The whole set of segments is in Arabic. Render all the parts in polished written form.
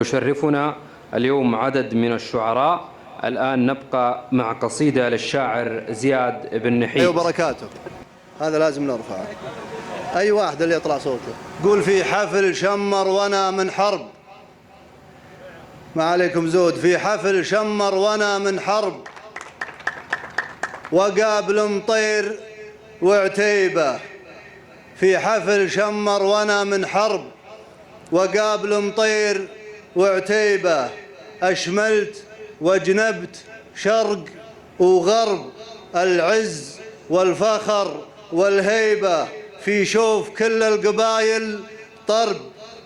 يشرفنا اليوم عدد من الشعراء. الآن نبقى مع قصيدة للشاعر زياد بن نحيت. وبركاته. هذا لازم نرفعه. أي واحد اللي يطلع صوته. قول في حفل شمر وأنا من حرب، ما عليكم زود. في حفل شمر وأنا من حرب، وقابل مطير وعتيبة. في حفل شمر وأنا من حرب، وقابل مطير وعتيبة. أشملت وجنبت شرق وغرب، العز والفخر والهيبة. في شوف كل القبايل طرب،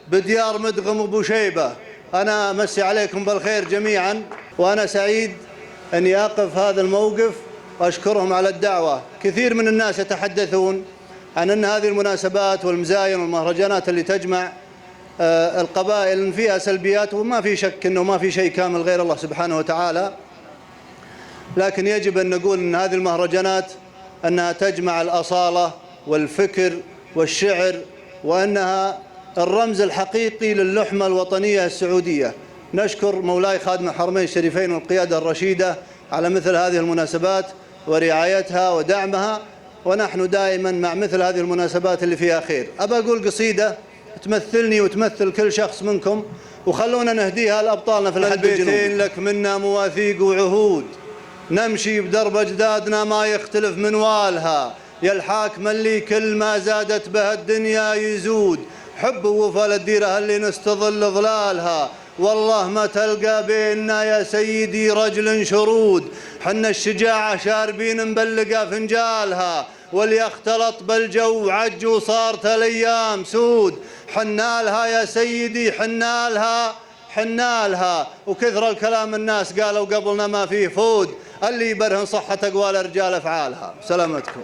بديار مدغم وابو شيبة. أنا أمسي عليكم بالخير جميعا، وأنا سعيد أني أقف هذا الموقف وأشكرهم على الدعوة. كثير من الناس يتحدثون عن أن هذه المناسبات والمزاين والمهرجانات اللي تجمع القبائل فيها سلبيات، وما في شك أنه ما في شيء كامل غير الله سبحانه وتعالى، لكن يجب أن نقول أن هذه المهرجانات أنها تجمع الأصالة والفكر والشعر، وأنها الرمز الحقيقي للحمة الوطنية السعودية. نشكر مولاي خادم الحرمين الشريفين والقيادة الرشيدة على مثل هذه المناسبات ورعايتها ودعمها، ونحن دائما مع مثل هذه المناسبات اللي فيها خير. أبى أقول قصيدة تمثلني وتمثل كل شخص منكم، وخلونا نهديها لأبطالنا في الحد الجنوبي. بيتين لك منا مواثيق وعهود، نمشي بدرب أجدادنا ما يختلف منوالها. يا الحاكم اللي كل ما زادت به الدنيا يزود، حب ووفا للديرة اللي نستظل ظلالها. والله ما تلقى بيننا يا سيدي رجل شرود، حنا الشجاعة شاربين مبلقة فنجالها. واللي اختلط بالجو عج وصارت الأيام سود، حنالها يا سيدي حنالها حنالها. وكثر الكلام الناس قالوا قبلنا ما فيه فود، اللي يبرهن صحة أقوال رجال أفعالها. سلامتكم.